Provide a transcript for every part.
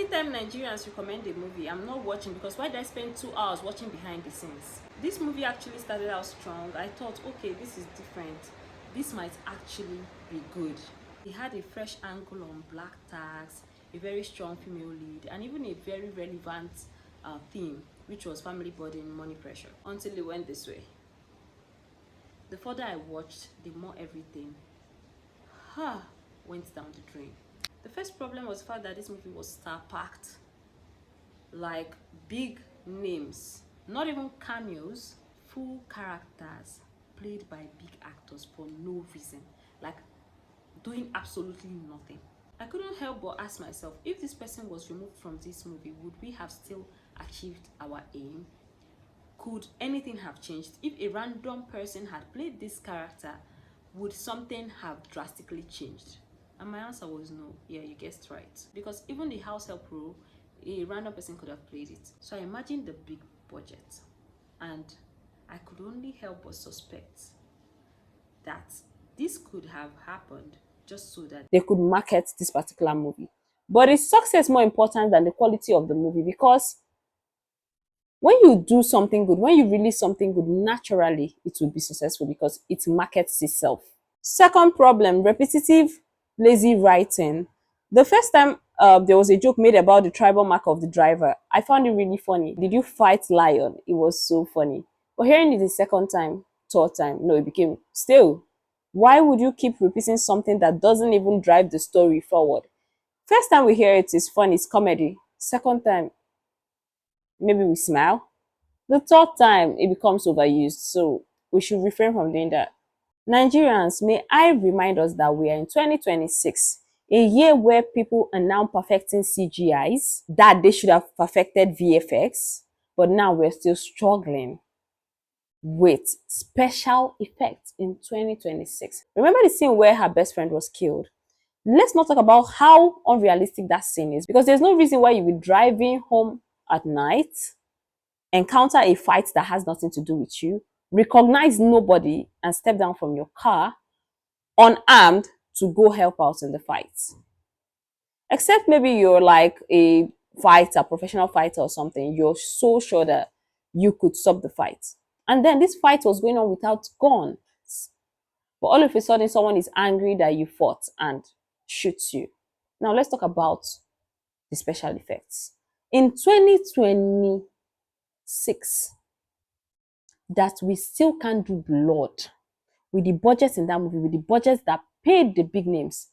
Anytime Nigerians recommend a movie, I'm not watching, because why did I spend 2 hours watching behind the scenes? This movie actually started out strong. I thought, okay, this is different. This might actually be good. It had a fresh angle on black tax, a very strong female lead, and even a very relevant theme, which was family burden, money pressure, until it went this way. The further I watched, the more everything went down the drain. The first problem was the fact that this movie was star-packed. Like, big names, not even cameos, full characters played by big actors for no reason, like doing absolutely nothing. I couldn't help but ask myself, if this person was removed from this movie, would we have still achieved our aim? Could anything have changed? If a random person had played this character, would something have drastically changed? And my answer was no. Yeah, you guessed right. Because even the house help role, a random person could have played it. So I imagined the big budget, and I could only help but suspect that this could have happened just so that they could market this particular movie. But is success more important than the quality of the movie? Because when you do something good, when you release something good, naturally it will be successful because it markets itself. Second problem, repetitive, lazy writing. The first time there was a joke made about the tribal mark of the driver, I found it really funny. Did you fight lion? It was so funny. But hearing it the second time, third time, no, it became still. Why would you keep repeating something that doesn't even drive the story forward? First time we hear it is fun, it's comedy. Second time, maybe we smile. The third time, it becomes overused. So we should refrain from doing that. Nigerians, may I remind us that we are in 2026, a year where people are now perfecting CGIs, that they should have perfected VFX, but now we're still struggling with special effects in 2026. Remember the scene where her best friend was killed? Let's not talk about how unrealistic that scene is, because there's no reason why you would be driving home at night, encounter a fight that has nothing to do with you, recognize nobody, and step down from your car unarmed to go help out in the fight. Except maybe you're like a fighter, professional fighter or something, you're so sure that you could stop the fight. And then this fight was going on without guns. But all of a sudden, someone is angry that you fought and shoots you. Now let's talk about the special effects. In 2026, that we still can't do blood with the budgets in that movie, with the budgets that paid the big names.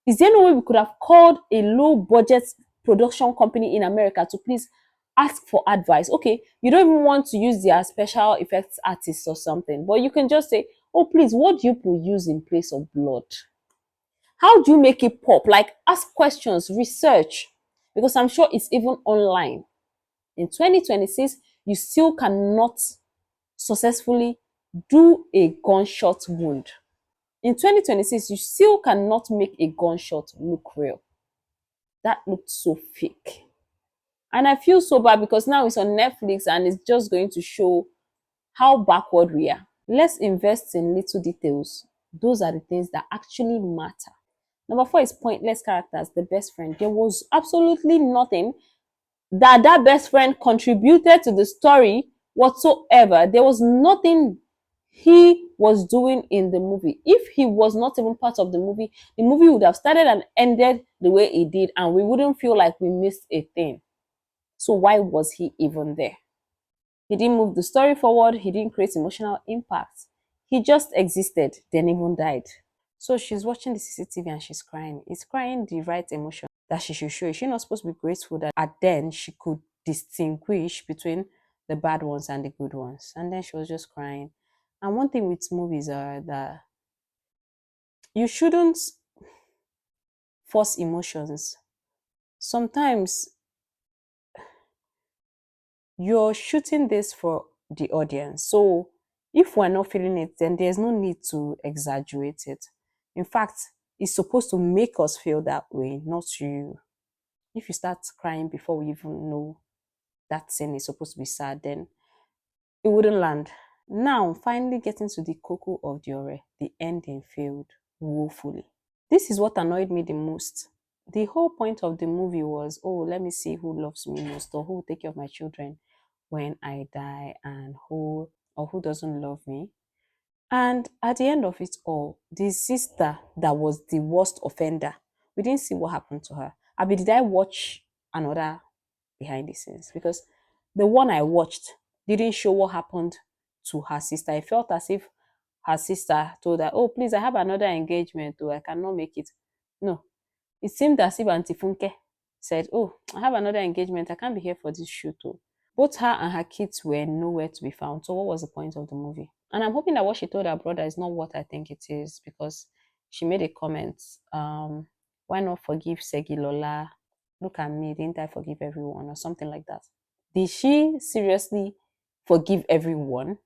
Is there no way we could have called a low budget production company in America to please ask for advice? Okay, you don't even want to use their special effects artists or something, but you can just say, oh, please, what do you use in place of blood? How do you make it pop? Like, ask questions, research, because I'm sure it's even online. In 2026, you still cannot successfully do a gunshot wound. In 2026, you still cannot make a gunshot look real. That looked so fake. And I feel so bad because now it's on Netflix and it's just going to show how backward we are. Let's invest in little details. Those are the things that actually matter. Number 4 is pointless characters, the best friend. There was absolutely nothing that best friend contributed to the story whatsoever. There was nothing he was doing in the movie. If he was not even part of the movie would have started and ended the way it did, and we wouldn't feel like we missed a thing. So why was he even there? He didn't move the story forward. He didn't create emotional impact. He just existed, then even died. So she's watching the CCTV and she's crying. Is crying the right emotion that she should show? Is she not supposed to be grateful that at then she could distinguish between the bad ones and the good ones? And then she was just crying. And one thing with movies are that you shouldn't force emotions. Sometimes you're shooting this for the audience. So if we're not feeling it, then there's no need to exaggerate it. In fact, it's supposed to make us feel that way, not you. If you start crying before we even know that scene is supposed to be sad, then it wouldn't land. Now, finally getting to the cocoa of the ending failed woefully. This is what annoyed me the most. The whole point of the movie was, oh, let me see who loves me most, or who will take care of my children when I die, and who doesn't love me. And at the end of it all, the sister that was the worst offender, we didn't see what happened to her. I mean, did I watch another behind the scenes? Because the one I watched didn't show what happened to her sister. I felt as if her sister told her, oh, please, I have another engagement, or I cannot make it. No, it seemed as if Auntie Funke said, oh, I have another engagement. I can't be here for this shoot. Oh. Both her and her kids were nowhere to be found. So what was the point of the movie? And I'm hoping that what she told her brother is not what I think it is, because she made a comment. Why not forgive Segilola? Look at me, didn't I forgive everyone? Or something like that. Did she seriously forgive everyone?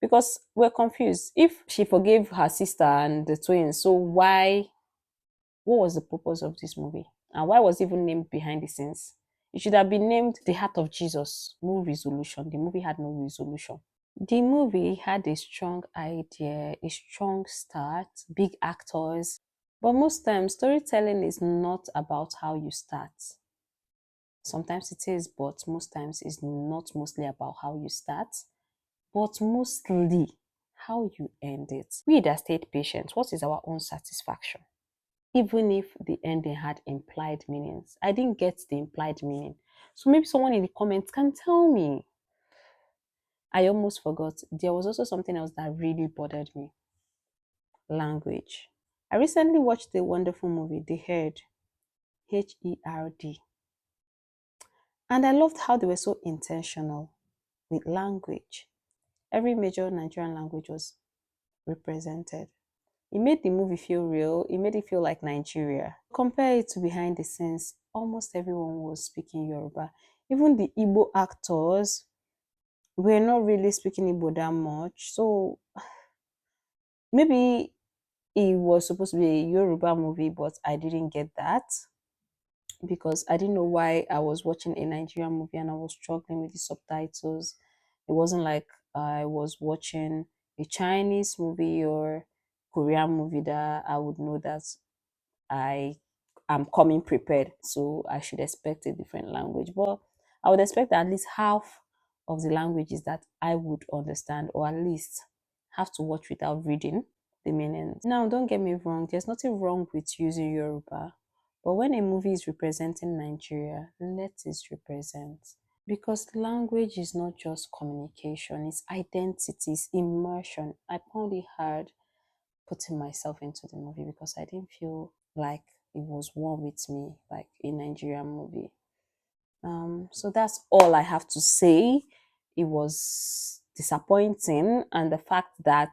Because we're confused. If she forgave her sister and the twins, so why, what was the purpose of this movie? And why was it even named behind the scenes? It should have been named The Heart of Jesus. No resolution. The movie had no resolution. The movie had a strong idea, a strong start, big actors. But most times, storytelling is not about how you start. Sometimes it is, but most times it's not mostly about how you start, but mostly how you end it. We that stayed patient, what is our own satisfaction? Even if the ending had implied meanings. I didn't get the implied meaning. So maybe someone in the comments can tell me. I almost forgot. There was also something else that really bothered me. Language. I recently watched a wonderful movie, The Herd, Herd. And I loved how they were so intentional with language. Every major Nigerian language was represented. It made the movie feel real. It made it feel like Nigeria. Compare it to behind the scenes, almost everyone was speaking Yoruba. Even the Igbo actors were not really speaking Igbo that much. So maybe it was supposed to be a Yoruba movie, but I didn't get that because I didn't know why I was watching a Nigerian movie and I was struggling with the subtitles. It wasn't like I was watching a Chinese movie or Korean movie that I would know that I am coming prepared, so I should expect a different language. But I would expect at least half of the languages that I would understand, or at least have to watch without reading the meanings. Now, don't get me wrong, there's nothing wrong with using Yoruba, but when a movie is representing Nigeria, let it represent. Because language is not just communication, it's identity, it's immersion. I found it hard putting myself into the movie because I didn't feel like it was one with me, like a Nigerian movie. So that's all I have to say. It was disappointing, and the fact that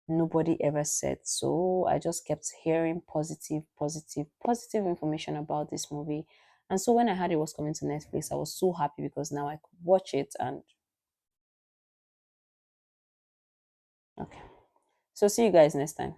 nobody ever said so. I just kept hearing positive information about this movie. And so when I heard it was coming to Netflix, I was so happy because now I could watch it. And okay. So see you guys next time.